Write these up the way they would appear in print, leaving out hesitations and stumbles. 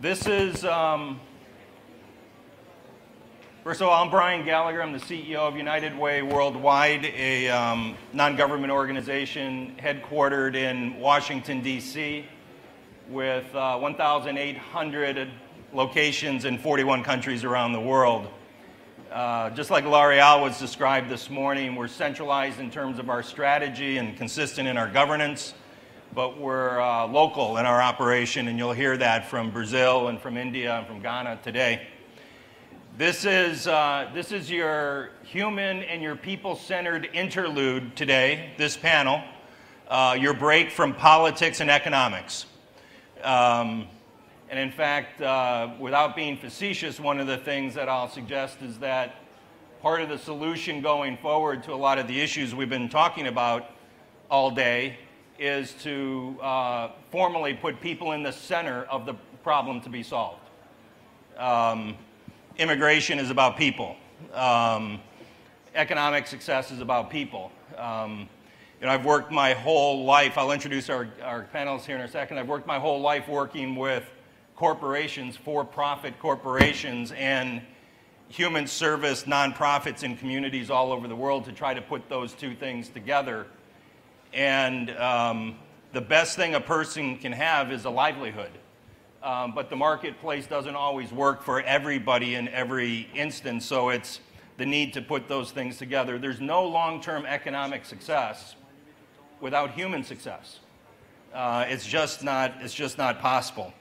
This is, first of all, I'm Brian Gallagher. I'm the CEO of United Way Worldwide, a non-government organization headquartered in Washington, D.C., with 1,800 locations in 41 countries around the world. Just like L'Oreal was described this morning, we're centralized in terms of our strategy and consistent in our governance, but we're local in our operation, and you'll hear that from Brazil and from India and from Ghana today. This is your human and your people-centered interlude today, this panel, your break from politics and economics. And in fact, without being facetious, one of the things that I'll suggest is that part of the solution going forward to a lot of the issues we've been talking about all day is to formally put people in the center of the problem to be solved. Immigration is about people. Economic success is about people. You know, I've worked my whole life, I'll introduce our panelists here in a second, I've worked my whole life working with corporations, for-profit corporations, and human service nonprofits in communities all over the world to try to put those two things together. And the best thing a person can have is a livelihood. But the marketplace doesn't always work for everybody in every instance, so it's the need to put those things together. There's no long-term economic success without human success. It's just not possible.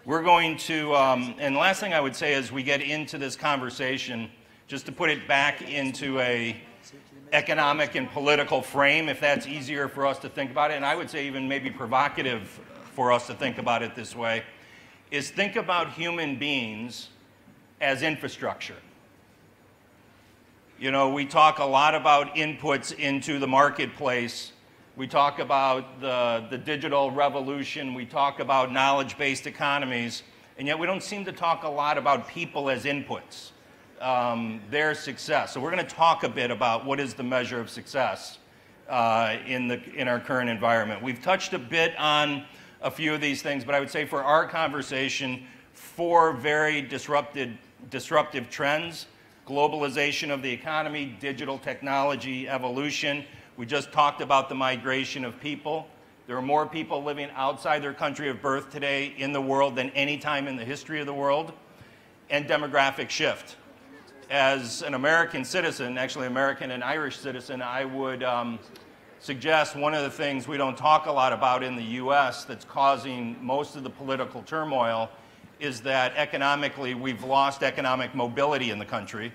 We're going to, and the last thing I would say as we get into this conversation, just to put it back into a economic and political frame, if that's easier for us to think about it, and I would say even maybe provocative for us to think about it this way, is think about human beings as infrastructure. You know, we talk a lot about inputs into the marketplace. We talk about the digital revolution. We talk about knowledge-based economies. And yet we don't seem to talk a lot about people as inputs, their success. So we're going to talk a bit about what is the measure of success in our current environment. We've touched a bit on a few of these things, but I would say for our conversation, four very disruptive trends: globalization of the economy, digital technology, evolution. We just talked about the migration of people. There are more people living outside their country of birth today in the world than any time in the history of the world. And demographic shift. As an American citizen, actually American and Irish citizen, I would suggest one of the things we don't talk a lot about in the US that's causing most of the political turmoil is that economically we've lost economic mobility in the country.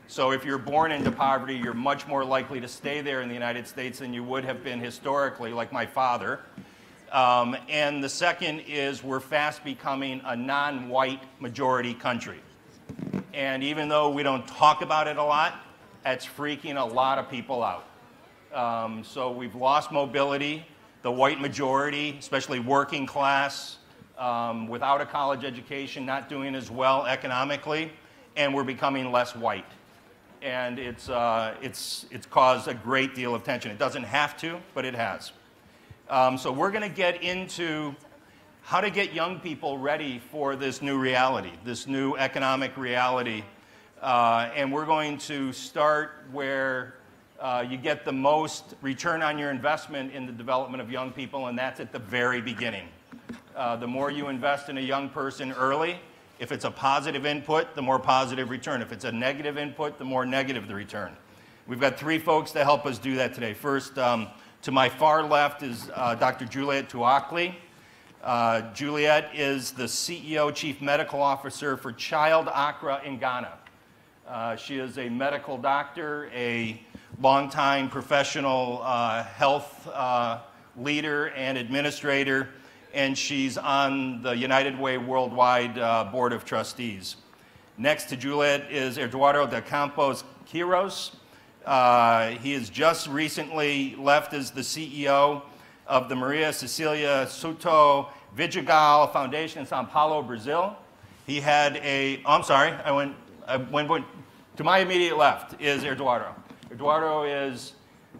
So if you're born into poverty, you're much more likely to stay there in the United States than you would have been historically, like my father. And the second is we're fast becoming a non-white majority country. And even though we don't talk about it a lot, it's freaking a lot of people out. So we've lost mobility. The white majority, especially working class, without a college education, not doing as well economically, and we're becoming less white. And it's caused a great deal of tension. It doesn't have to, but it has. So we're going to get into how to get young people ready for this new reality, this new economic reality. And we're going to start where you get the most return on your investment in the development of young people, and that's at the very beginning. The more you invest in a young person early, if it's a positive input, the more positive return. If it's a negative input, the more negative the return. We've got three folks to help us do that today. First, to my far left is Dr. Juliette Tuakli. Juliette is the CEO, Chief Medical Officer for CHILDAccra in Ghana. She is a medical doctor, a longtime professional health leader and administrator, and she's on the United Way Worldwide Board of Trustees. Next to Juliette is Eduardo de Campos Queiroz. He has just recently left as the CEO of the Maria Cecilia Souto Vidigal Foundation in Sao Paulo, Brazil. He had a, oh, I'm sorry, I went to my immediate left is Eduardo. Eduardo is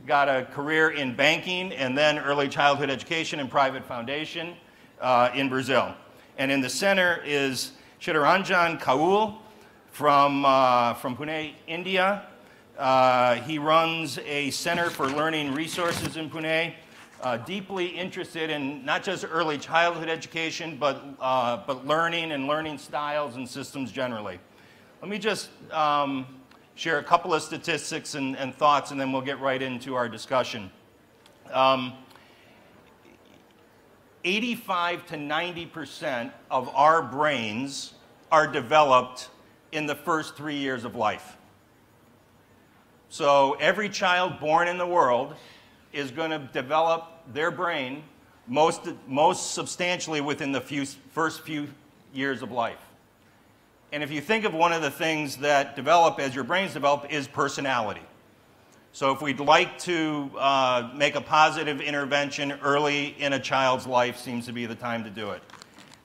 got a career in banking and then early childhood education and private foundation in Brazil. And in the center is Chittaranjan Kaul from Pune, India. He runs a center for learning resources in Pune, deeply interested in not just early childhood education, but learning and learning styles and systems generally. Let me just share a couple of statistics and thoughts, and then we'll get right into our discussion. 85 to 90% of our brains are developed in the first 3 years of life. So every child born in the world is going to develop their brain most substantially within the first few years of life. And if you think of one of the things that develop as your brains develop is personality. So if we'd like to make a positive intervention early in a child's life, seems to be the time to do it.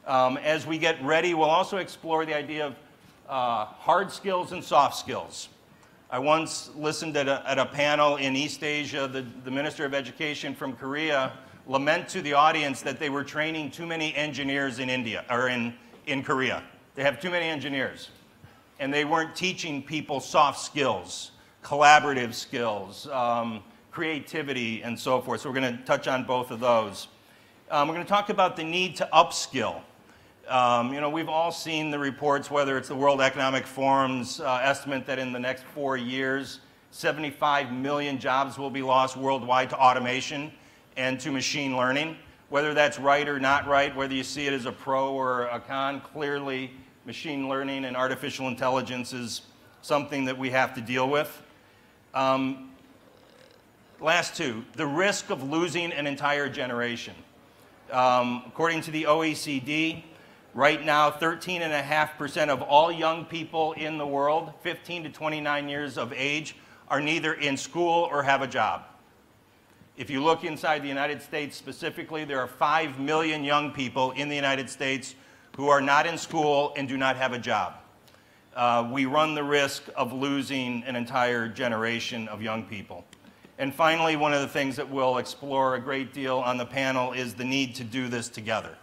As we get ready, we'll also explore the idea of hard skills and soft skills. I once listened at a panel in East Asia, the Minister of Education from Korea lament to the audience that they were training too many engineers in India, or in Korea. They have too many engineers. And they weren't teaching people soft skills, collaborative skills, creativity, and so forth. So we're going to touch on both of those. We're going to talk about the need to upskill. You know, we've all seen the reports, whether it's the World Economic Forum's estimate that in the next 4 years, 75 million jobs will be lost worldwide to automation and to machine learning. Whether that's right or not right, whether you see it as a pro or a con, clearly machine learning and artificial intelligence is something that we have to deal with. Last two, the risk of losing an entire generation. According to the OECD, right now 13.5% of all young people in the world, 15 to 29 years of age, are neither in school or have a job. If you look inside the United States specifically, there are 5 million young people in the United States who are not in school and do not have a job. We run the risk of losing an entire generation of young people. And finally, one of the things that we'll explore a great deal on the panel is the need to do this together.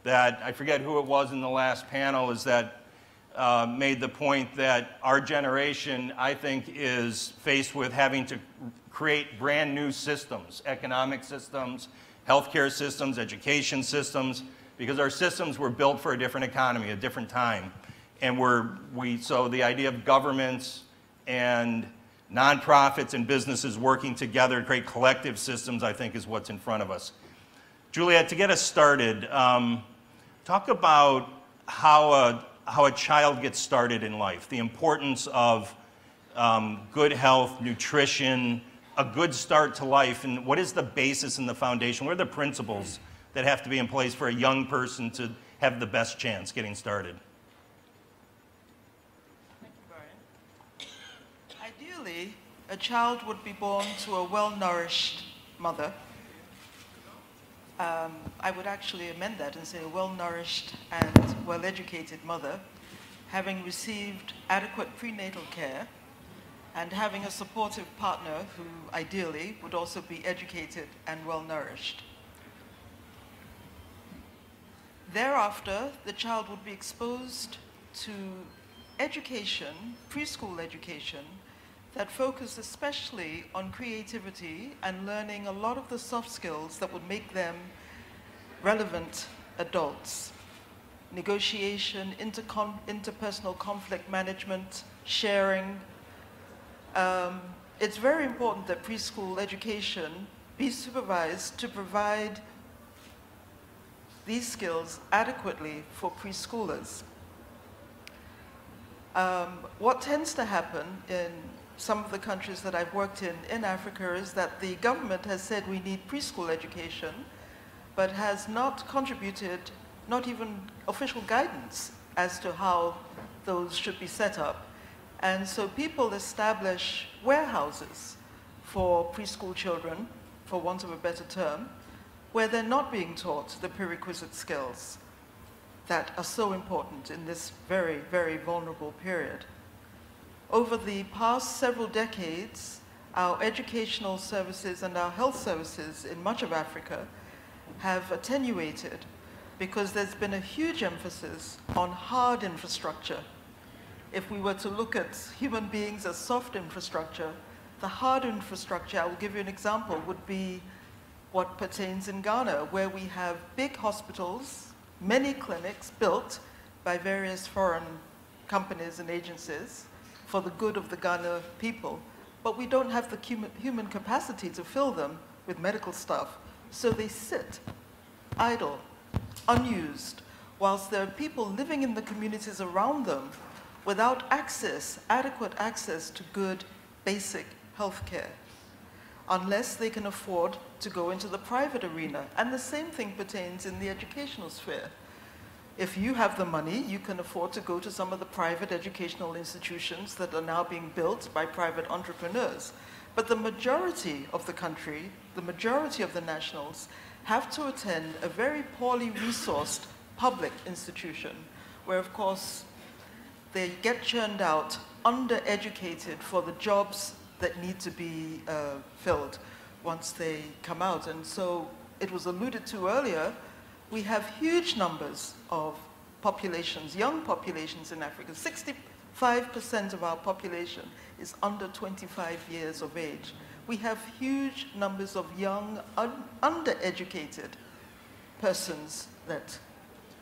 That, I forget who it was in the last panel, is that made the point that our generation, I think, is faced with having to create brand new systems, economic systems, healthcare systems, education systems, because our systems were built for a different economy, a different time. And so the idea of governments and nonprofits and businesses working together to create collective systems, I think, is what's in front of us. Juliette, to get us started, talk about how a child gets started in life, the importance of good health, nutrition, a good start to life, and what is the basis and the foundation? What are the principles that have to be in place for a young person to have the best chance getting started? Thank you, Brian. Ideally, a child would be born to a well-nourished mother. I would actually amend that and say a well-nourished and well-educated mother, having received adequate prenatal care and having a supportive partner who ideally would also be educated and well-nourished. Thereafter, the child would be exposed to education, preschool education, that focus especially on creativity and learning a lot of the soft skills that would make them relevant adults. Negotiation, interpersonal conflict management, sharing. It's very important that preschool education be supervised to provide these skills adequately for preschoolers. What tends to happen in some of the countries that I've worked in Africa is that the government has said we need preschool education, but has not contributed, not even official guidance as to how those should be set up. And so people establish warehouses for preschool children, for want of a better term, where they're not being taught the prerequisite skills that are so important in this very, very vulnerable period. Over the past several decades, our educational services and our health services in much of Africa have attenuated because there's been a huge emphasis on hard infrastructure. If we were to look at human beings as soft infrastructure, the hard infrastructure, I will give you an example, would be what pertains in Ghana, where we have big hospitals, many clinics built by various foreign companies and agencies for the good of the Ghana people, but we don't have the human capacity to fill them with medical staff. So they sit idle, unused, whilst there are people living in the communities around them without access, adequate access to good basic health care, unless they can afford to go into the private arena. And the same thing pertains in the educational sphere. If you have the money, you can afford to go to some of the private educational institutions that are now being built by private entrepreneurs. But the majority of the country, the majority of the nationals, have to attend a very poorly resourced public institution, where of course they get churned out, undereducated for the jobs that need to be filled once they come out. And so it was alluded to earlier, we have huge numbers of populations, young populations in Africa. 65% of our population is under 25 years of age. We have huge numbers of young, undereducated persons that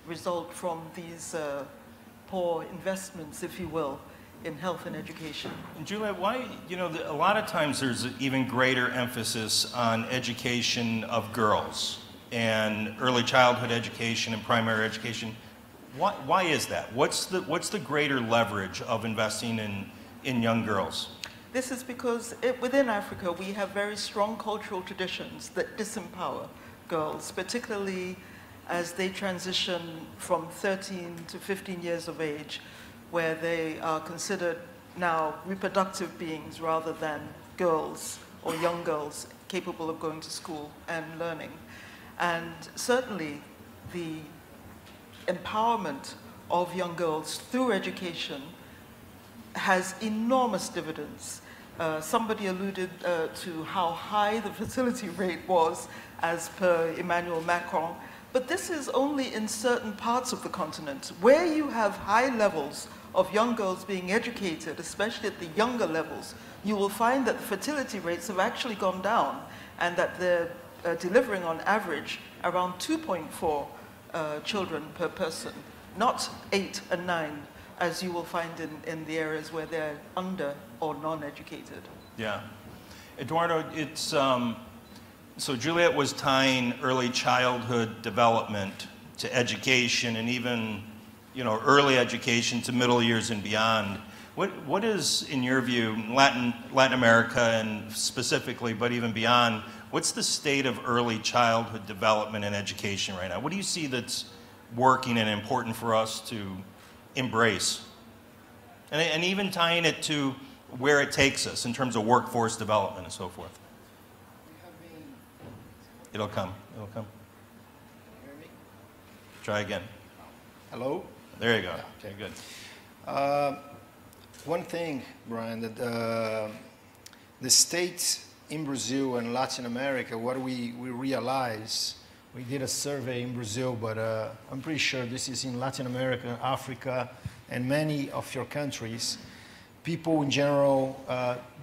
result from these poor investments, if you will, in health and education. And Juliette, why, a lot of times there's an even greater emphasis on education of girls and early childhood education and primary education. Why is that? What's the greater leverage of investing in young girls? This is because within Africa we have very strong cultural traditions that disempower girls, particularly as they transition from 13 to 15 years of age, where they are considered now reproductive beings rather than girls or young girls capable of going to school and learning. And certainly the empowerment of young girls through education has enormous dividends. Somebody alluded to how high the fertility rate was as per Emmanuel Macron, but this is only in certain parts of the continent. Where you have high levels of young girls being educated, especially at the younger levels, you will find that the fertility rates have actually gone down and that they're delivering on average around 2.4 children per person, not 8 and 9, as you will find in the areas where they're under or non-educated. Yeah. Eduardo, it's, so Juliette was tying early childhood development to education and even, early education to middle years and beyond. What is, in your view, Latin America and specifically, but even beyond, what's the state of early childhood development and education right now? What do you see that's working and important for us to embrace? And even tying it to where it takes us in terms of workforce development and so forth. It'll come. It'll come. Hear me? Try again. Hello? There you go. Okay, Good. One thing, Brian, that the states in Brazil and Latin America, what we realize, we did a survey in Brazil, but I'm pretty sure this is in Latin America, Africa, and many of your countries. People in general,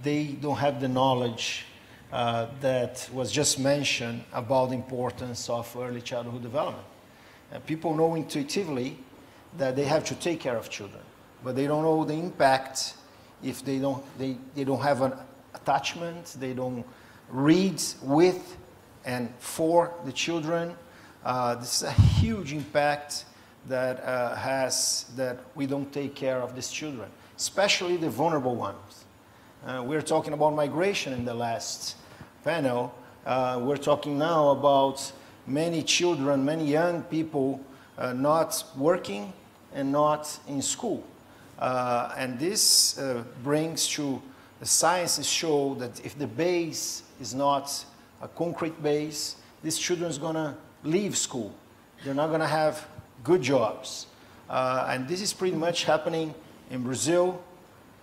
they don't have the knowledge that was just mentioned about the importance of early childhood development. People know intuitively that they have to take care of children, but they don't know the impact if they don't have an attachment, they don't read with and for the children. This is a huge impact that we don't take care of these children, especially the vulnerable ones. We're talking about migration in the last panel. We're talking now about many children, many young people not working and not in school. And this brings to the sciences show that if the base is not a concrete base, these children are going to leave school. They're not going to have good jobs. And this is pretty much happening in Brazil,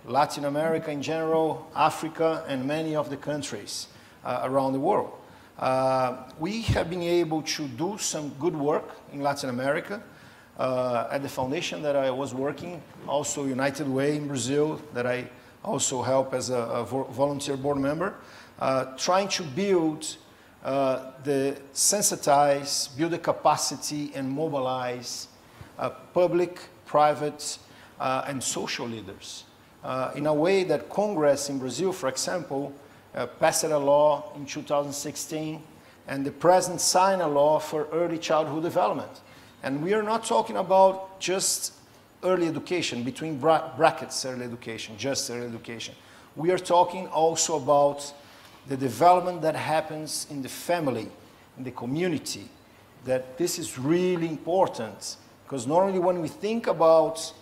Latin America in general, Africa, and many of the countries around the world. We have been able to do some good work in Latin America at the foundation that I was working, also United Way in Brazil, that I also help as a volunteer board member, trying to build sensitize, build the capacity and mobilize public, private, and social leaders. In a way that Congress in Brazil, for example, passed a law in 2016, and the president signed a law for early childhood development. And we are not talking about just early education, between brackets early education, just early education. We are talking also about the development that happens in the family, in the community, that this is really important. Because normally when we think about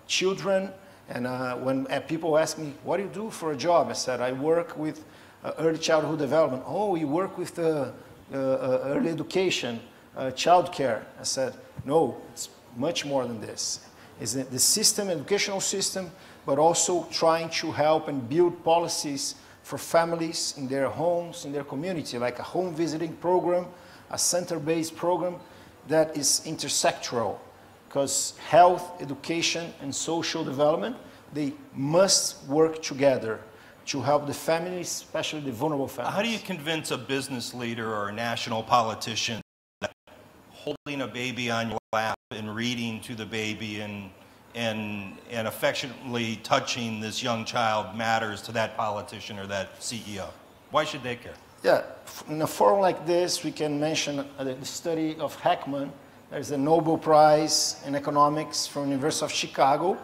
children, and when people ask me, what do you do for a job? I said, I work with early childhood development. Oh, you work with early education, childcare. I said, no, it's much more than this. It's the system, educational system, but also trying to help and build policies for families in their homes, in their community, like a home visiting program, a center-based program that is intersectoral. Because health, education, and social development, they must work together to help the families, especially the vulnerable families. How do you convince a business leader or a national politician that holding a baby on your lap and reading to the baby and affectionately touching this young child matters to that politician or that CEO? Why should they care? Yeah, in a forum like this, we can mention the study of Heckman. There's a Nobel Prize in economics from the University of Chicago.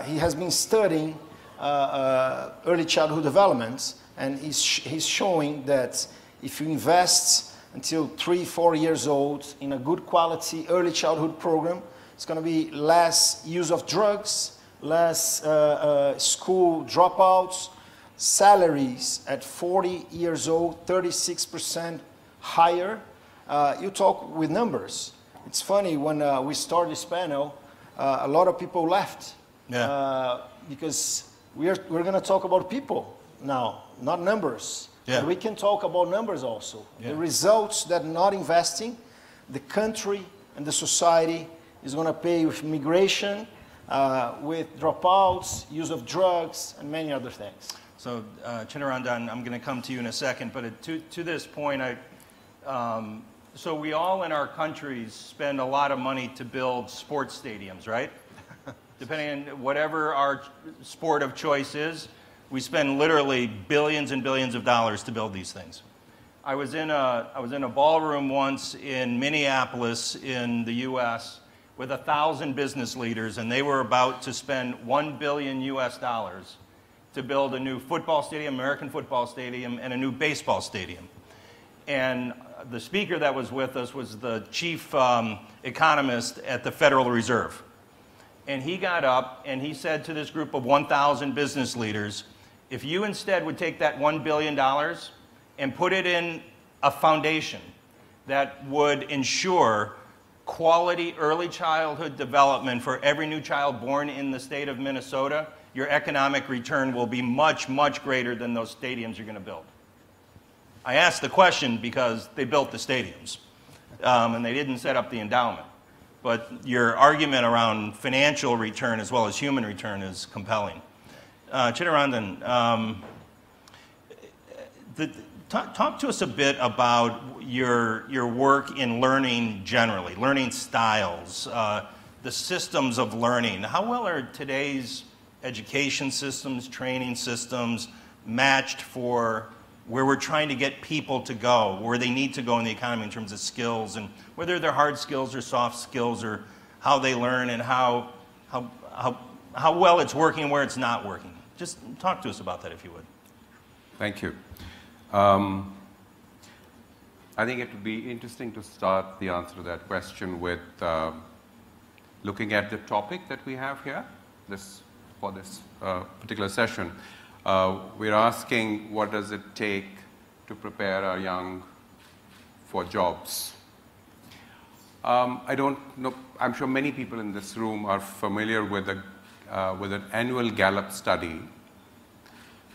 He has been studying early childhood development, and he's showing that if you invest until 3-4 years old in a good quality early childhood program, it's going to be less use of drugs, less school dropouts, salaries at 40 years old, 36% higher. You talk with numbers. It's funny, when we started this panel, a lot of people left. Yeah. Because we're going to talk about people now, not numbers. Yeah. And we can talk about numbers also. Yeah. The results that not investing, the country and the society is going to pay with migration, with dropouts, use of drugs, and many other things. So, Chittaranjan, I'm going to come to you in a second, but to this point, so we all in our countries spend a lot of money to build sports stadiums, right? Depending on whatever our sport of choice is, we spend literally billions and billions of dollars to build these things. I was in a ballroom once in Minneapolis in the US with 1,000 business leaders, and they were about to spend $1 billion to build a new football stadium, American football stadium, and a new baseball stadium. And the speaker that was with us was the chief economist at the Federal Reserve. And he got up and he said to this group of 1,000 business leaders, if you instead would take that $1 billion and put it in a foundation that would ensure quality early childhood development for every new child born in the state of Minnesota, your economic return will be much, much greater than those stadiums you're going to build. I asked the question because they built the stadiums, and they didn't set up the endowment. But your argument around financial return as well as human return is compelling. Chittaranjan, talk to us a bit about your work in learning generally, learning styles, the systems of learning. How well are today's education systems, training systems matched for where we're trying to get people to go, where they need to go in the economy in terms of skills, and whether they're hard skills or soft skills, or how they learn and how well it's working and where it's not working? Just talk to us about that, if you would. Thank you. I think it would be interesting to start the answer to that question with looking at the topic that we have here for this particular session. We're asking, what does it take to prepare our young for jobs? I don't know, I'm sure many people in this room are familiar with an annual Gallup study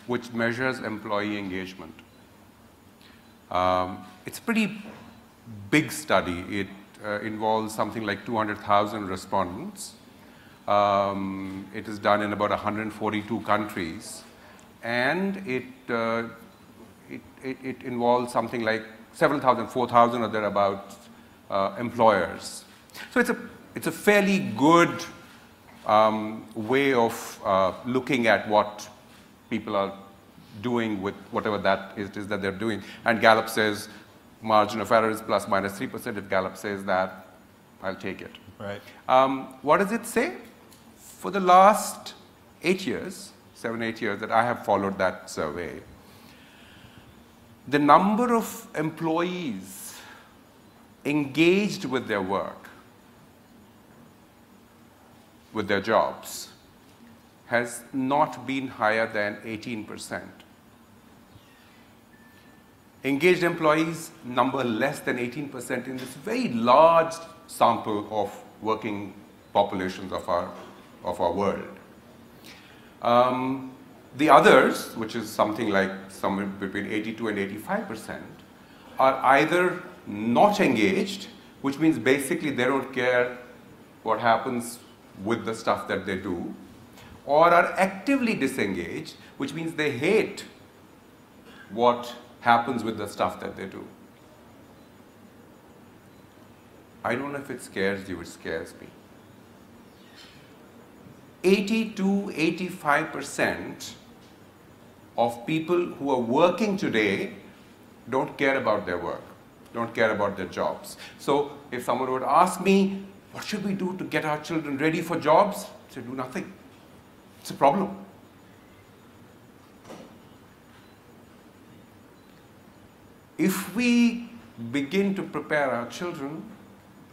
which measures employee engagement. It's a pretty big study. It involves something like 200,000 respondents. It is done in about 142 countries, and it involves something like 7,000, 4,000 or thereabouts employers. So it's a fairly good way of looking at what people are doing with whatever that is that they're doing. And Gallup says margin of error is plus minus 3%. If Gallup says that, I'll take it. Right. What does it say? For the last 8 years, 7, 8 years that I have followed that survey, the number of employees engaged with their work, with their jobs, has not been higher than 18%. Engaged employees number less than 18% in this very large sample of working populations of our world. The others, which is something like somewhere between 82 and 85%, are either not engaged, which means basically they don't care what happens with the stuff that they do, or are actively disengaged, which means they hate what happens with the stuff that they do. I don't know if it scares you, it scares me. 80 to 85% of people who are working today don't care about their work, don't care about their jobs. So if someone would ask me, what should we do to get our children ready for jobs? I say, do nothing. It's a problem. If we begin to prepare our children,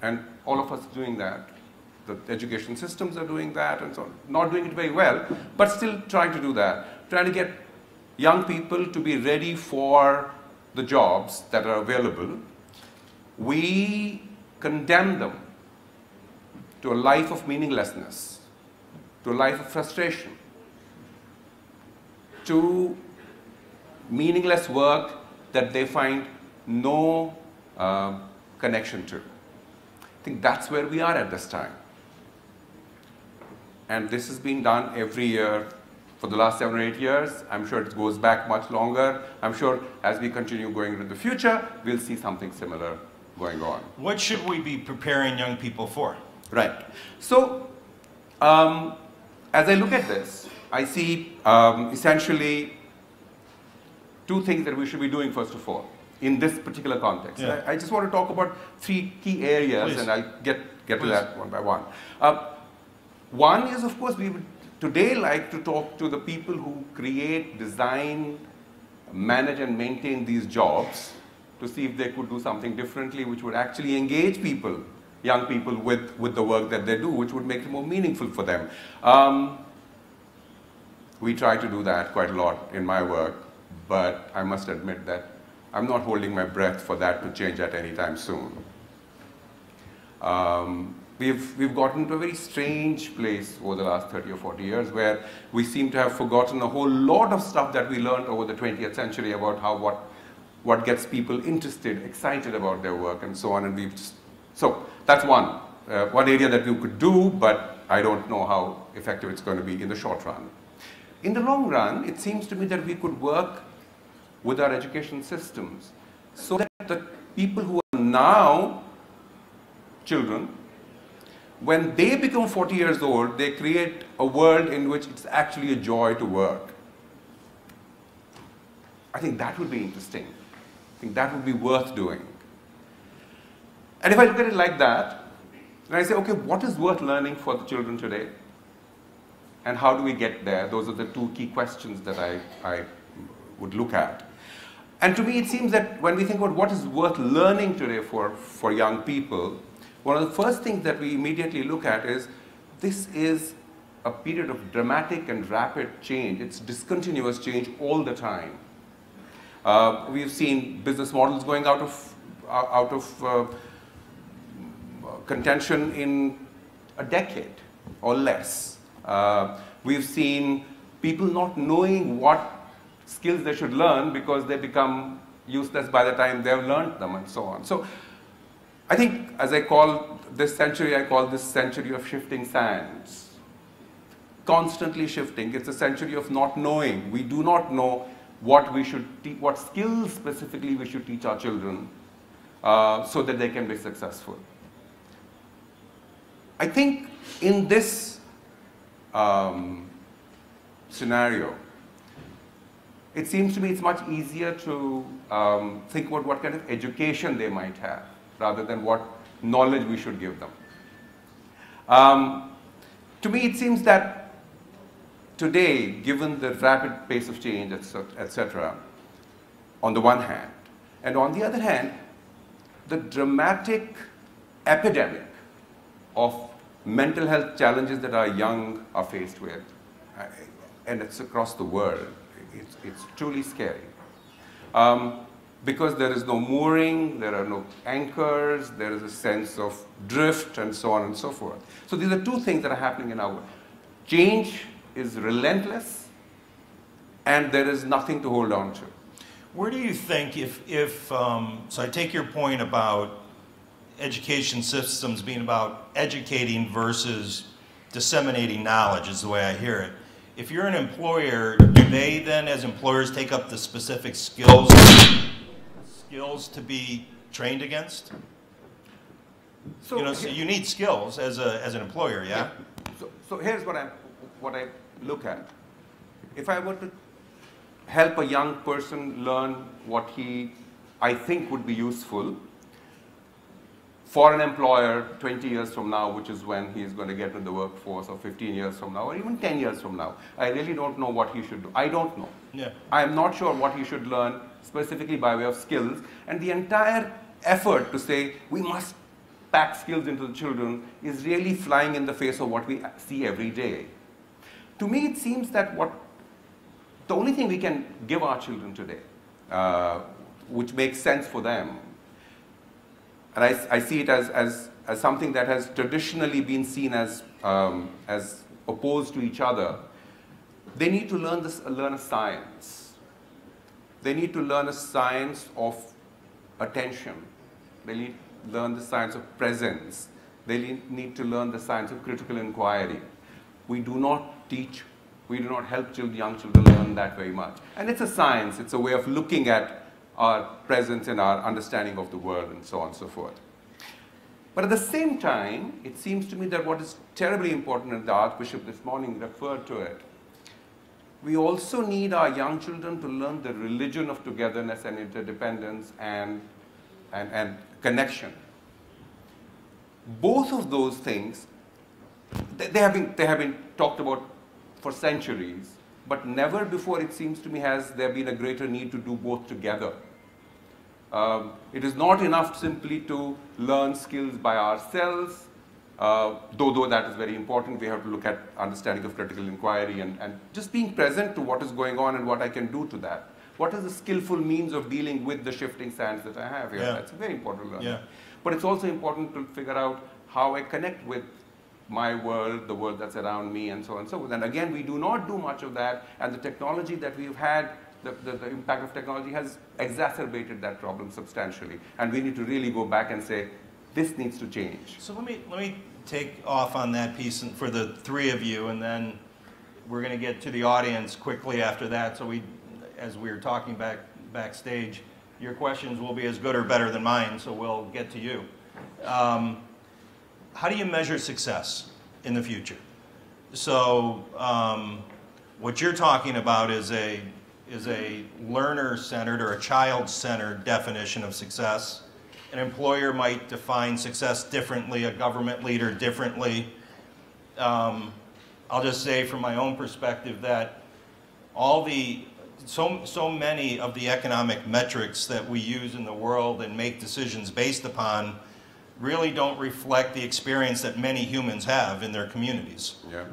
and all of us are doing that, the education systems are doing that and so on, not doing it very well, but still trying to do that, trying to get young people to be ready for the jobs that are available, we condemn them to a life of meaninglessness, to a life of frustration, to meaningless work that they find no connection to. I think that's where we are at this time. And this has been done every year for the last 7 or 8 years. I'm sure it goes back much longer. I'm sure as we continue going into the future, we'll see something similar going on. What should we be preparing young people for? Right. So, as I look at this, I see essentially 2 things that we should be doing first of all in this particular context. Yeah. I just want to talk about 3 key areas. Please. And I'll get to that one by one. One is, of course, we would today like to talk to the people who create, design, manage and maintain these jobs to see if they could do something differently which would actually engage people, young people with the work that they do, which would make it more meaningful for them. We try to do that quite a lot in my work, but I must admit that I'm not holding my breath for that to change at any time soon. We've gotten to a very strange place over the last 30 or 40 years where we seem to have forgotten a whole lot of stuff that we learned over the 20th century about how what gets people interested, excited about their work and so on. And so that's one area that we could do, but I don't know how effective it's going to be in the short run. In the long run, it seems to me that we could work with our education systems so that the people who are now children, when they become 40 years old, they create a world in which it's actually a joy to work. I think that would be interesting. I think that would be worth doing. And if I look at it like that, and I say, okay, what is worth learning for the children today? And how do we get there? Those are the 2 key questions that I would look at. And to me, it seems that when we think about what is worth learning today for young people, one of the first things that we immediately look at is this is a period of dramatic and rapid change. It's discontinuous change all the time. We've seen business models going out of contention in a decade or less. We've seen people not knowing what skills they should learn because they become useless by the time they've learned them and so on. So I think as I call this century, I call this century of shifting sands. Constantly shifting. It's a century of not knowing. We do not know what we should what skills specifically we should teach our children so that they can be successful. I think in this scenario, it seems to me it's much easier to think about what kind of education they might have rather than what knowledge we should give them. To me, it seems that today, given the rapid pace of change, etc., on the one hand, and on the other hand, the dramatic epidemic of mental health challenges that our young are faced with, and it's across the world, it's truly scary. Because there is no mooring, there are no anchors, there is a sense of drift, and so on and so forth. So these are two things that are happening in our world. Change is relentless, and there is nothing to hold on to. Where do you think so I take your point about education systems being about educating versus disseminating knowledge is the way I hear it. If you're an employer, do they then as employers take up the specific skills to be trained against? So, so you need skills as an employer, yeah? So here's what I look at. If I were to help a young person learn what I think would be useful for an employer 20 years from now, which is when he's going to get into the workforce, or 15 years from now, or even 10 years from now, I really don't know what he should do. I don't know. Yeah. I'm not sure what he should learn specifically by way of skills, and the entire effort to say we must pack skills into the children is really flying in the face of what we see every day. To me, it seems that the only thing we can give our children today, which makes sense for them, and I see it as something that has traditionally been seen as opposed to each other. They need to learn a science. They need to learn a science of attention. They need to learn the science of presence. They need to learn the science of critical inquiry. We do not help young children learn that very much. And it's a science. It's a way of looking at our presence and our understanding of the world and so on and so forth. But at the same time, it seems to me that what is terribly important, and the Archbishop this morning referred to it, we also need our young children to learn the religion of togetherness and interdependence and connection. Both of those things, they have been talked about for centuries, but never before, it seems to me, has there been a greater need to do both together. It is not enough simply to learn skills by ourselves, though that is very important. We have to look at understanding of critical inquiry and just being present to what is going on and what I can do to that. What is the skillful means of dealing with the shifting sands that I have here? Yeah. That's very important to learn. Yeah. But it's also important to figure out how I connect with my world, the world that's around me, and so on and so forth. And again, we do not do much of that, and the technology that we've had, the impact of technology has exacerbated that problem substantially. And we need to really go back and say, this needs to change. So let me take off on that piece for the three of you, and then we're going to get to the audience quickly after that. So as we were talking backstage, your questions will be as good or better than mine, so we'll get to you. How do you measure success in the future? So what you're talking about is a learner-centered or a child-centered definition of success. An employer might define success differently, a government leader differently. I'll just say from my own perspective that so many of the economic metrics that we use in the world and make decisions based upon really don't reflect the experience that many humans have in their communities. Yeah.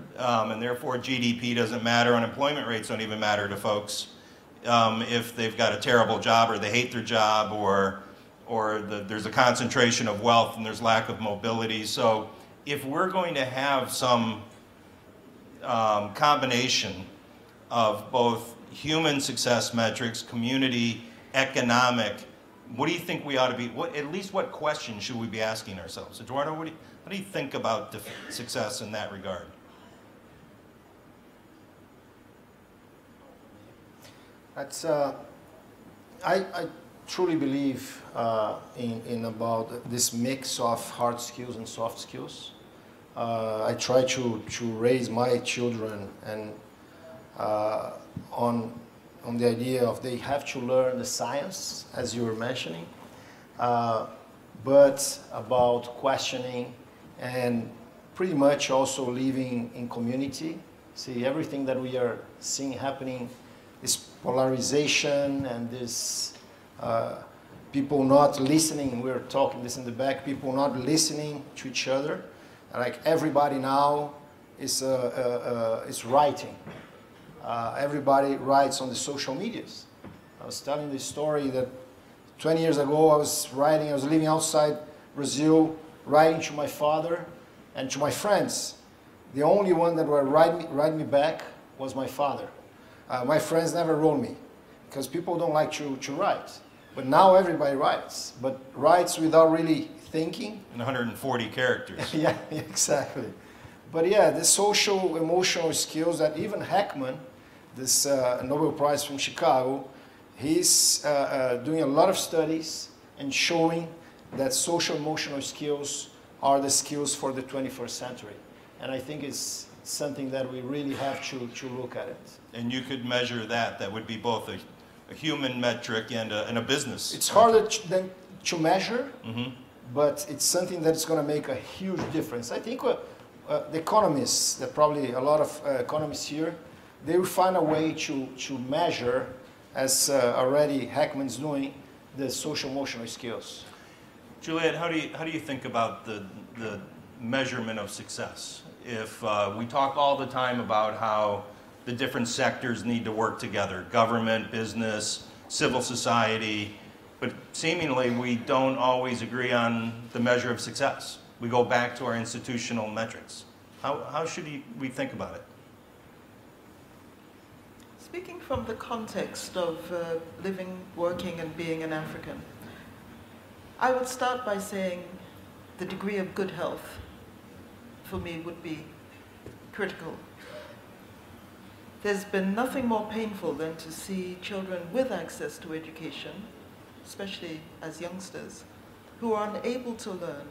And therefore GDP doesn't matter, unemployment rates don't even matter to folks if they've got a terrible job or they hate their job or there's a concentration of wealth and there's lack of mobility. So if we're going to have some combination of both human success metrics, community, economic, what do you think we ought to be, at least what questions should we be asking ourselves? Eduardo, what do you think about success in that regard? That's, I truly believe in about this mix of hard skills and soft skills. I try to raise my children and on the idea of they have to learn the science, as you were mentioning, but about questioning and pretty much also living in community. See, everything that we are seeing happening, this polarization and this people not listening, we're talking this in the back, people not listening to each other. Like everybody now is writing. Everybody writes on the social medias. I was telling the story that 20 years ago I was living outside Brazil, writing to my father and to my friends. The only one that would write me back was my father. My friends never wrote me because people don't like to write. But now everybody writes, but writes without really thinking. In 140 characters. Yeah, exactly. But yeah, the social, emotional skills that even Heckman, this Nobel Prize from Chicago, he's doing a lot of studies and showing that social emotional skills are the skills for the 21st century. And I think it's something that we really have to look at it. And you could measure that. That would be both a human metric and a business. It's harder than to measure, but it's something that's going to make a huge difference. I think the economists, that probably a lot of economists here, they will find a way to measure, as already Heckman's doing, the social emotional skills. Juliette, how do you think about the measurement of success? If we talk all the time about how the different sectors need to work together, government, business, civil society, but seemingly we don't always agree on the measure of success. We go back to our institutional metrics. How should we think about it? Speaking from the context of living, working, and being an African, I would start by saying the degree of good health for me would be critical. There's been nothing more painful than to see children with access to education, especially as youngsters, who are unable to learn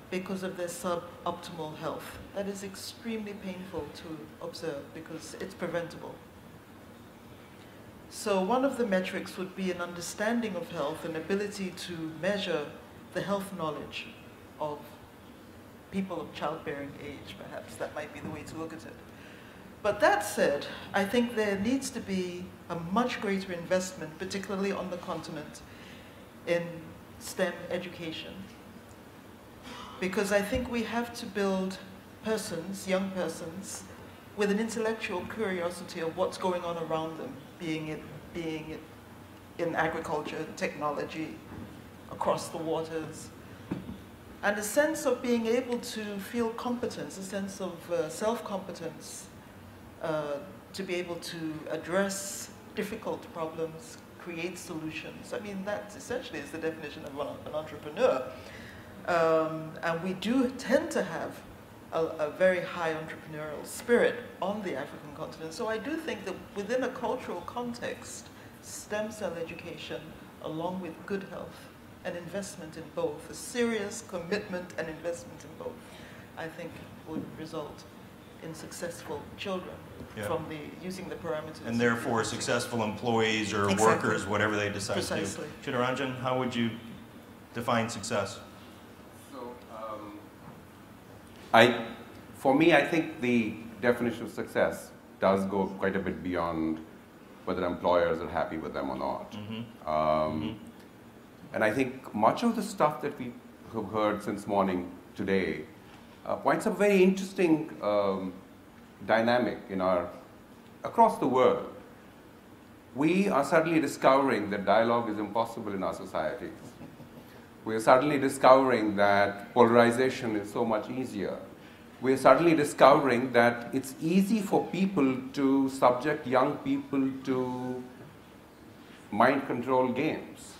because of their suboptimal health. That is extremely painful to observe because it's preventable. So one of the metrics would be an understanding of health, an ability to measure the health knowledge of people of childbearing age, perhaps. That might be the way to look at it. But that said, I think there needs to be a much greater investment, particularly on the continent, in STEM education. Because I think we have to build persons, young persons, with an intellectual curiosity of what's going on around them, being it in agriculture, technology, across the waters, and a sense of being able to feel competence, a sense of self-competence, to be able to address difficult problems, create solutions. I mean, that essentially is the definition of an entrepreneur. And we do tend to have a very high entrepreneurial spirit on the African continent. So I do think that within a cultural context, stem cell education, along with good health, an investment in both, a serious commitment and investment in both, I think would result in successful children from using the parameters. And therefore successful employees or workers, whatever they decide Precisely. to do. Chittaranjan, how would you define success? For me, I think the definition of success does go quite a bit beyond whether employers are happy with them or not. And I think much of the stuff that we have heard since morning today points a very interesting dynamic across the world. We are suddenly discovering that dialogue is impossible in our societies. We are suddenly discovering that polarization is so much easier. We are suddenly discovering that it's easy for people to subject young people to mind control games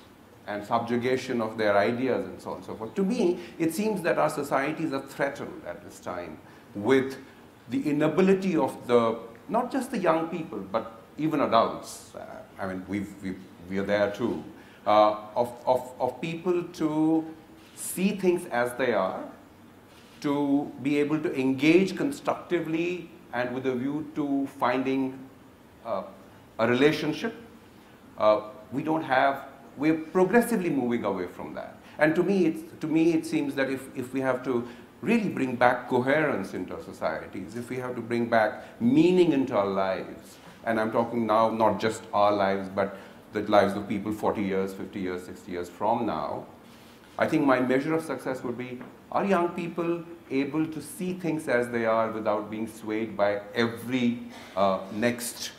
and subjugation of their ideas and so on and so forth. To me, it seems that our societies are threatened at this time with the inability of not just the young people, but even adults. I mean, we are there too, of people to see things as they are, to be able to engage constructively and with a view to finding a relationship. We're progressively moving away from that. And to me, it seems that if we have to really bring back coherence into our societies, if we have to bring back meaning into our lives, and I'm talking now not just our lives, but the lives of people 40 years, 50 years, 60 years from now, I think my measure of success would be, are young people able to see things as they are without being swayed by every next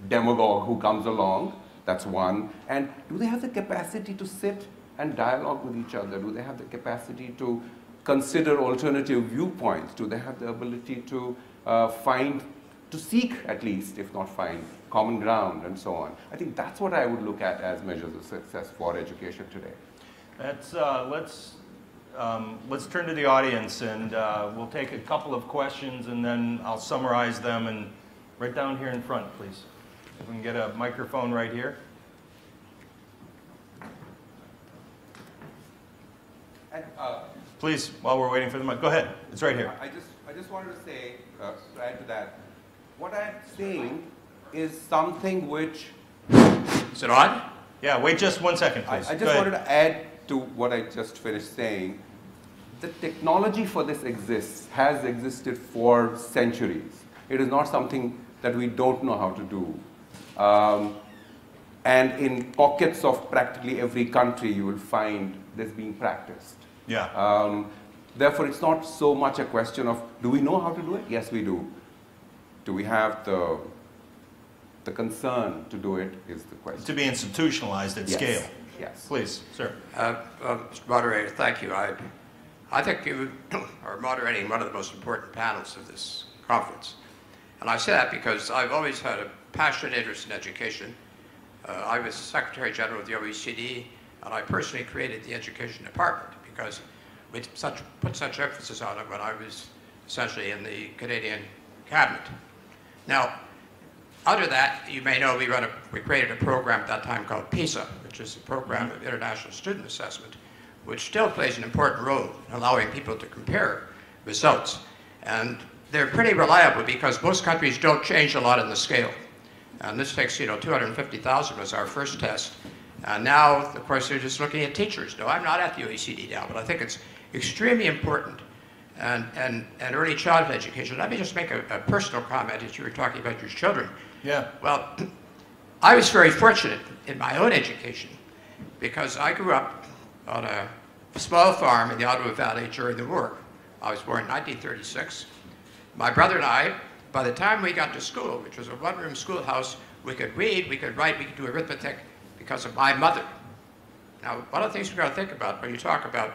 demagogue who comes along? That's one. And do they have the capacity to sit and dialogue with each other? Do they have the capacity to consider alternative viewpoints? Do they have the ability to seek at least, if not find, common ground and so on? I think that's what I would look at as measures of success for education today. Let's turn to the audience, and we'll take a couple of questions, and then I'll summarize them. And right down here in front, please. If we can get a microphone right here. And, please, while we're waiting for the mic, go ahead. It's right here. I just wanted to say, to add to that, what I'm saying is something which... Is it on? Yeah, wait just 1 second, please. I just wanted to add to what I just finished saying. The technology for this has existed for centuries. It is not something that we don't know how to do. And in pockets of practically every country, you will find this being practiced. Yeah. Therefore, it's not so much a question of, do we know how to do it? Yes, we do. Do we have the concern to do it is the question. To be institutionalized at scale. Yes. Please, sir. Mr. Moderator, thank you. I think you are moderating one of the most important panels of this conference. And I say that because I've always had a passionate interest in education. I was Secretary General of the OECD, and I personally created the Education Department because we put such emphasis on it when I was essentially in the Canadian Cabinet. Now, under that, you may know we created a program at that time called PISA, which is a program of international student assessment, which still plays an important role in allowing people to compare results. And they're pretty reliable because most countries don't change a lot in the scale. And this takes, 250,000 was our first test. And now, of course, they're just looking at teachers. No, I'm not at the OECD now, but I think it's extremely important. And early childhood education. Let me just make a personal comment as you were talking about your children. Yeah. Well, I was very fortunate in my own education because I grew up on a small farm in the Ottawa Valley during the war. I was born in 1936. My brother and I, by the time we got to school, which was a one-room schoolhouse, we could read, we could write, we could do arithmetic because of my mother. Now, one of the things we've got to think about when you talk about,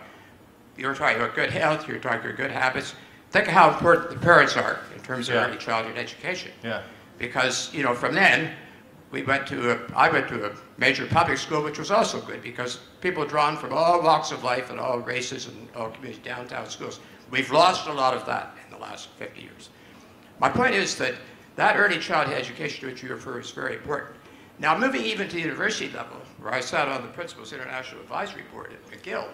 you're talking about good health, you're talking about good habits, think of how important the parents are in terms of early childhood education. Yeah. Because, from then, I went to a major public school, which was also good because people drawn from all walks of life and all races and all communities, downtown schools. We've lost a lot of that in the last 50 years. My point is that early childhood education to which you refer is very important. Now, moving even to the university level, where I sat on the Principal's International Advisory Board at McGill,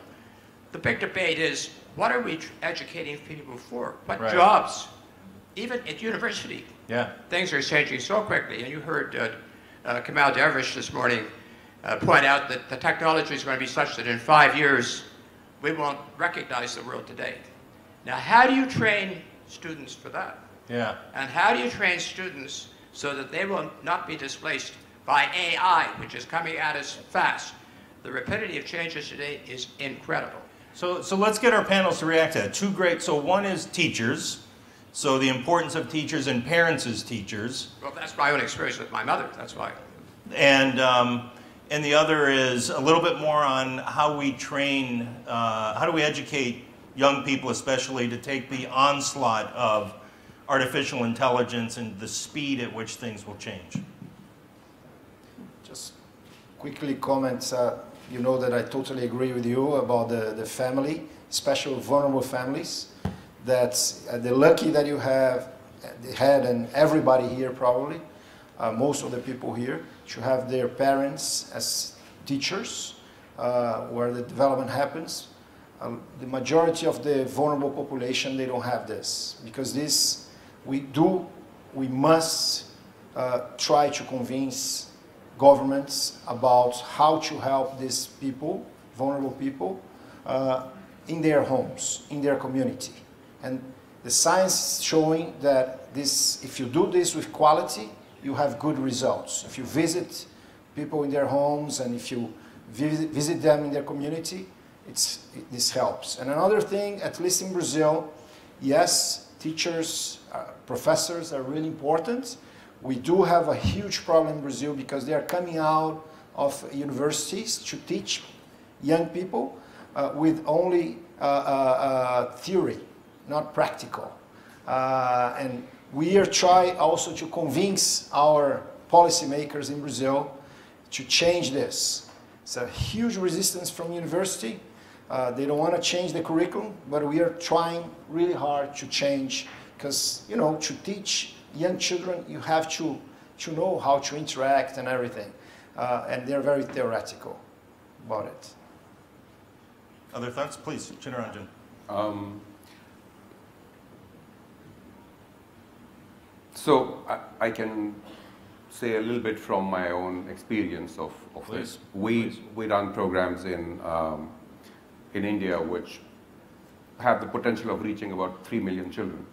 the big debate is, what are we educating people for? What jobs? Even at university, things are changing so quickly. And you heard Kamal Dervish this morning point out that the technology is going to be such that in 5 years, we won't recognize the world today. Now, how do you train students for that? Yeah. And how do you train students so that they will not be displaced by AI, which is coming at us fast? The rapidity of changes today is incredible. So let's get our panels to react to that. Two great, so one is teachers. So the importance of teachers and parents as teachers. Well, that's my own experience with my mother, that's why. And the other is a little bit more on how we train, how do we educate young people especially to take the onslaught of artificial intelligence and the speed at which things will change. quickly comment. You know that I totally agree with you about the family, especially vulnerable families. That's the lucky that you had, and everybody here probably, most of the people here, to have their parents as teachers, where the development happens. The majority of the vulnerable population, they don't have this, because this, we must try to convince governments about how to help these people, vulnerable people, in their homes, in their community. And the science is showing that this, if you do this with quality, you have good results. If you visit people in their homes and if you visit them in their community, this helps. And another thing, at least in Brazil, yes, teachers, professors are really important. We do have a huge problem in Brazil because they are coming out of universities to teach young people with only theory, not practical. And we are trying also to convince our policymakers in Brazil to change this. It's a huge resistance from university. They don't want to change the curriculum, but we are trying really hard to change, because, you know, to teach young children, you have to know how to interact and everything. And they're very theoretical about it. Other thoughts? Please, Chittaranjan. So I can say a little bit from my own experience of this. We run programs in India which have the potential of reaching about 3 million children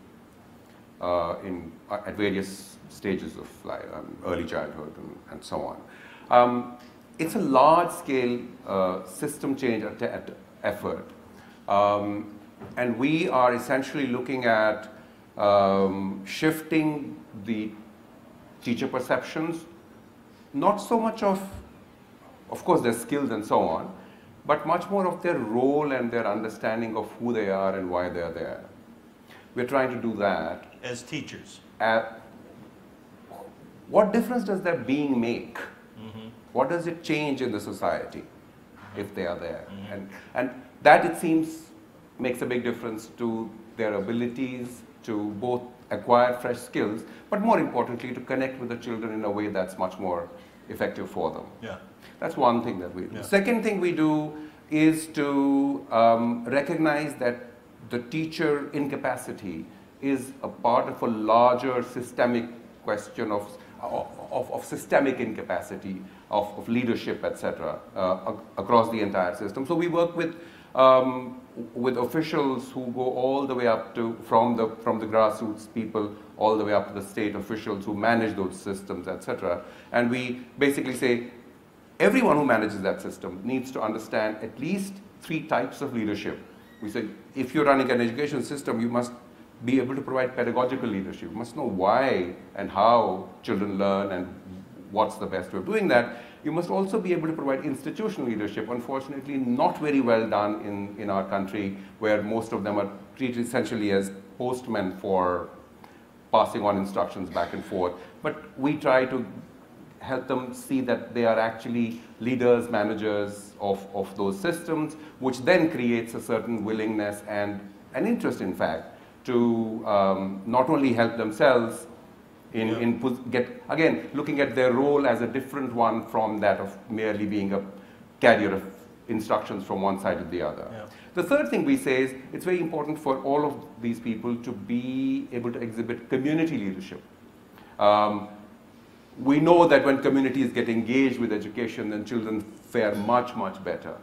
at various stages of life, early childhood and so on. It's a large-scale system change effort, and we are essentially looking at shifting the teacher perceptions, not so much of course, their skills and so on, but much more of their role and their understanding of who they are and why they're there. We're trying to do that. As teachers. What difference does their being make? Mm-hmm. What does it change in the society if they are there? Mm-hmm. And that, it seems, makes a big difference to their abilities to both acquire fresh skills, but more importantly, to connect with the children in a way that's much more effective for them. Yeah. That's one thing that we do. Yeah. Second thing we do is to recognize that the teacher incapacity is a part of a larger systemic question of systemic incapacity, of leadership, etc., across the entire system. So we work with officials who go all the way up to, from the grassroots people, all the way up to the state officials who manage those systems, etc. And we basically say, everyone who manages that system needs to understand at least 3 types of leadership. We say, if you're running an education system, you must be able to provide pedagogical leadership. You must know why and how children learn and what's the best way of doing that. You must also be able to provide institutional leadership. Unfortunately, not very well done in our country, where most of them are treated essentially as postmen for passing on instructions back and forth. But we try to help them see that they are actually leaders, managers of those systems, which then creates a certain willingness and an interest, in fact, to not only help themselves again, looking at their role as a different one from that of merely being a carrier of instructions from one side to the other. Yeah. The third thing we say is it's very important for all of these people to be able to exhibit community leadership. We know that when communities get engaged with education, then children fare much, much better.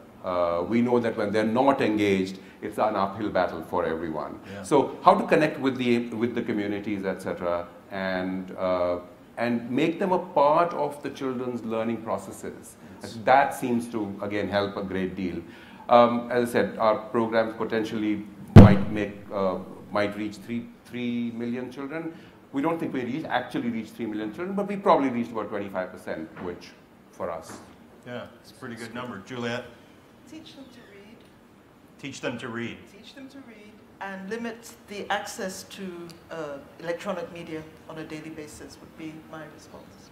We know that when they're not engaged, it's an uphill battle for everyone. Yeah. So how to connect with the communities, etc., and make them a part of the children's learning processes. Yes. That seems to, again, help a great deal. As I said, our programs potentially might reach 3 million children. We don't think we actually reach 3 million children, but we probably reached about 25%, which for us. Yeah, it's a pretty good number. Juliette? Teach them to read. Teach them to read. Teach them to read, and limit the access to electronic media on a daily basis would be my response.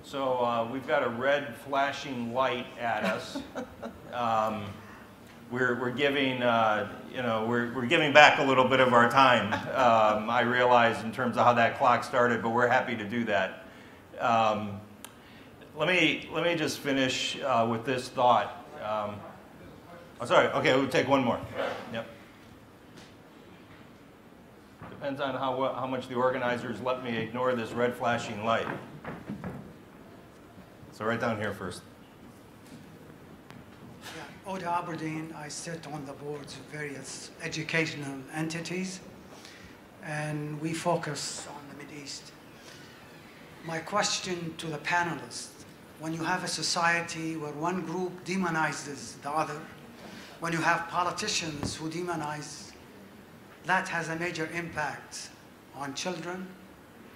So we've got a red flashing light at us. We're giving, we're giving back a little bit of our time. I realize in terms of how that clock started, but we're happy to do that. Let me just finish with this thought. Oh, sorry. Okay, we'll take one more. Yep. Depends on how much the organizers let me ignore this red flashing light. So right down here first. Yeah, Oda Aberdeen, I sit on the boards of various educational entities, and we focus on the Mideast. My question to the panelists, when you have a society where one group demonizes the other, when you have politicians who demonize, that has a major impact on children,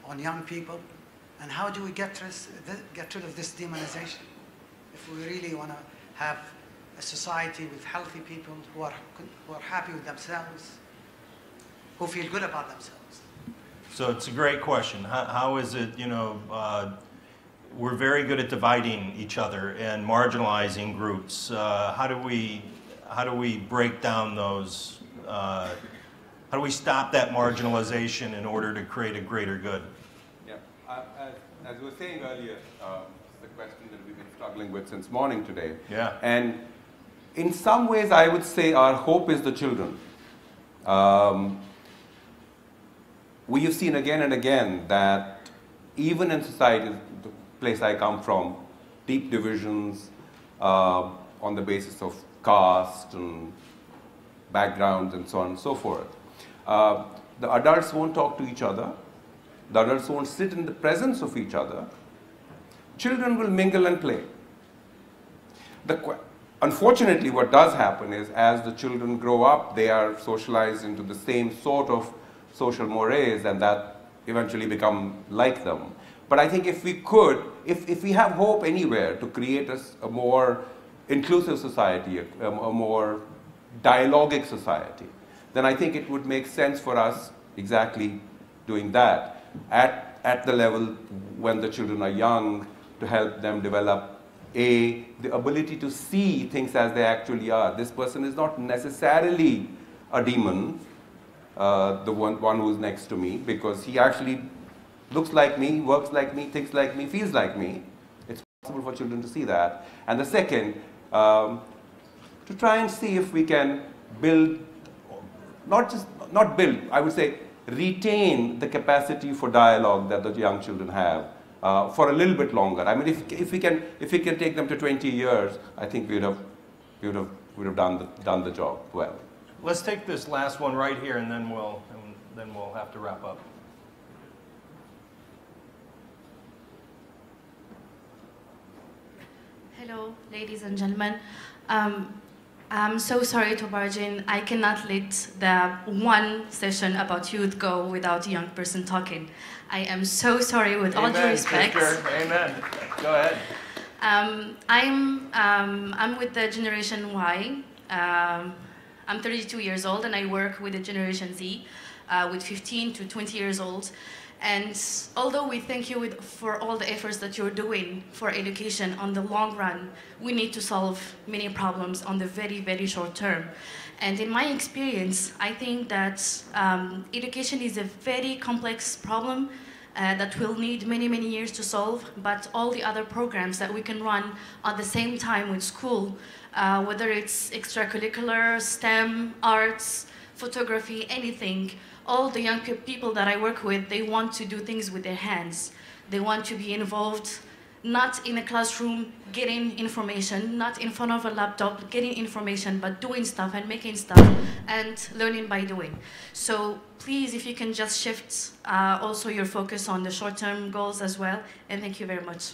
on young people. And how do we get rid of this demonization? If we really want to have a society with healthy people who are happy with themselves, who feel good about themselves. So it's a great question. How is it, we're very good at dividing each other and marginalizing groups. How do we break down those, how do we stop that marginalization in order to create a greater good? As we were saying earlier, it's the question that we've been struggling with since morning today. Yeah. And in some ways, I would say our hope is the children. We have seen again and again that even in society, the place I come from, deep divisions on the basis of caste and backgrounds and so on and so forth. The adults won't talk to each other. The adults won't sit in the presence of each other. Children will mingle and play. Unfortunately, what does happen is as the children grow up, they are socialized into the same sort of social mores, and that eventually become like them. But I think if we could, if we have hope anywhere to create a more inclusive society, a more dialogic society, then I think it would make sense for us exactly doing that. At the level when the children are young, to help them develop the ability to see things as they actually are. This person is not necessarily a demon, the one who's next to me, because he actually looks like me, works like me, thinks like me, feels like me. It's possible for children to see that. And the second, to try and see if we can build, not build, I would say, retain the capacity for dialogue that the young children have for a little bit longer. I mean, if we can take them to 20 years, I think we'd have done the job well. Let's take this last one right here, and then we'll have to wrap up. Hello, ladies and gentlemen. I'm so sorry to barge in. I cannot let the one session about youth go without a young person talking. I am so sorry with all due respect. Amen. Go ahead. I'm with the Generation Y. I'm 32 years old and I work with the Generation Z with 15 to 20 years old. And although we thank you for all the efforts that you're doing for education on the long run, we need to solve many problems on the very, very short term. And in my experience, I think that education is a very complex problem that will need many, many years to solve, but all the other programs that we can run at the same time with school, whether it's extracurricular, STEM, arts, photography, anything, all the young people that I work with, they want to do things with their hands. They want to be involved, not in a classroom getting information, not in front of a laptop getting information, but doing stuff and making stuff and learning by doing. So please, if you can just shift also your focus on the short-term goals as well, and thank you very much.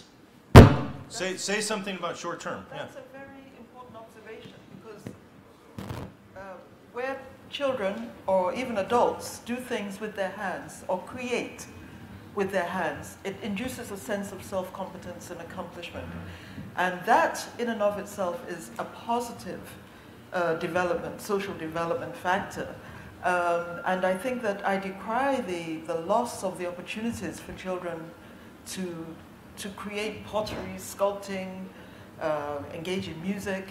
Say something about short-term. That's a very important observation, because where children or even adults do things with their hands or create with their hands, it induces a sense of self-competence and accomplishment. And that in and of itself is a positive development, social development factor. And I think that I decry the loss of the opportunities for children to to create pottery, sculpting, engage in music,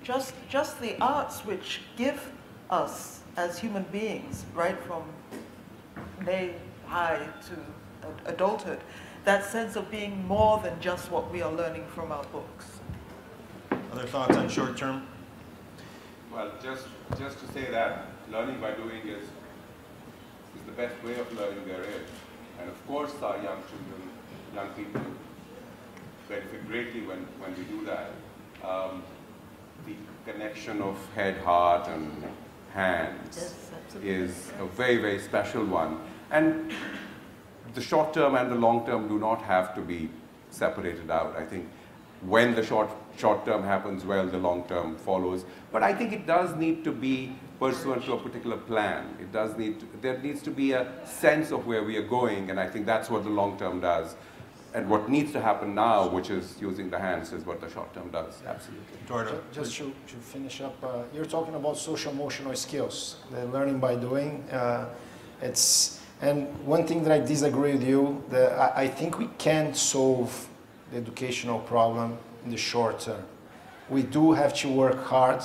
just the arts which give us as human beings, right from high to adulthood, that sense of being more than just what we are learning from our books. Other thoughts on short term? Well, just to say that learning by doing is the best way of learning there is. And of course our young children, young people benefit greatly when we do that. The connection of head, heart, and hands is a very, very special one. And the short term and the long term do not have to be separated out. I think when the short term happens well, the long term follows. But I think it does need to be pursuant to a particular plan. It does there needs to be a sense of where we are going, and I think that's what the long term does. And what needs to happen now, which is using the hands, is what the short term does. Absolutely. Eduardo. Just to finish up, you're talking about social emotional skills, the learning by doing. And one thing that I disagree with you, that I think we can solve the educational problem in the short term. We do have to work hard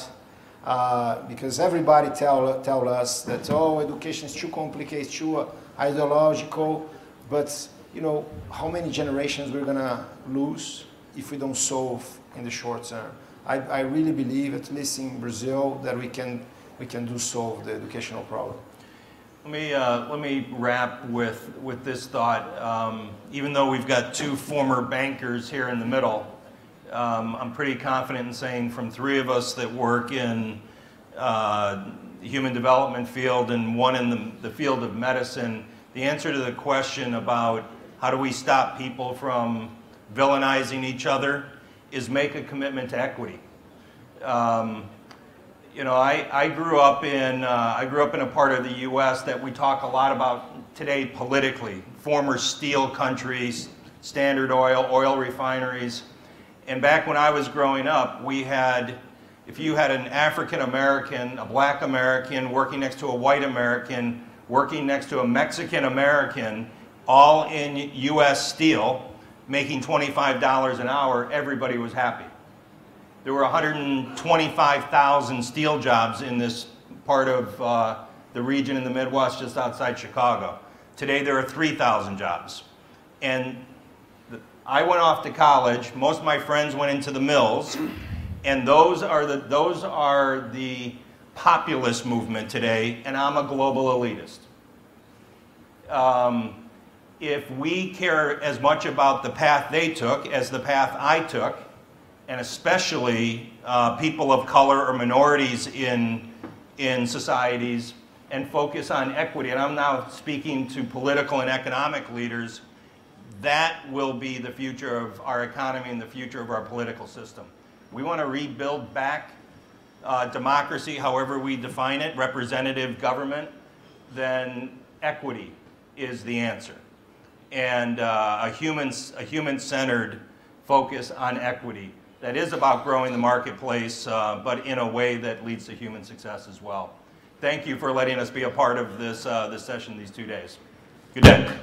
because everybody tell us that, oh, education is too complicated, too ideological, but you know, how many generations we're gonna lose if we don't solve in the short term. I really believe, at least in Brazil, that we can do solve the educational problem. Let me wrap with this thought. Even though we've got two former bankers here in the middle, I'm pretty confident in saying from three of us that work in the human development field and one in the field of medicine, the answer to the question about how do we stop people from villainizing each other is make a commitment to equity. You know, I grew up in a part of the U.S. that we talk a lot about today politically. Former steel countries, Standard Oil, oil refineries, and back when I was growing up, we had, if you had an African American, a black American working next to a white American, working next to a Mexican American, all in U.S. steel, making $25 an hour, everybody was happy. There were 125,000 steel jobs in this part of the region in the Midwest just outside Chicago. Today there are 3,000 jobs. And I went off to college, most of my friends went into the mills, and those are the populist movement today, and I'm a global elitist. If we care as much about the path they took as the path I took, and especially people of color or minorities in societies, and focus on equity, and I'm now speaking to political and economic leaders, that will be the future of our economy and the future of our political system. We want to rebuild back democracy, however we define it, representative government, then equity is the answer. And a human-centered focus on equity that is about growing the marketplace, but in a way that leads to human success as well. Thank you for letting us be a part of this, this session these 2 days. Good day.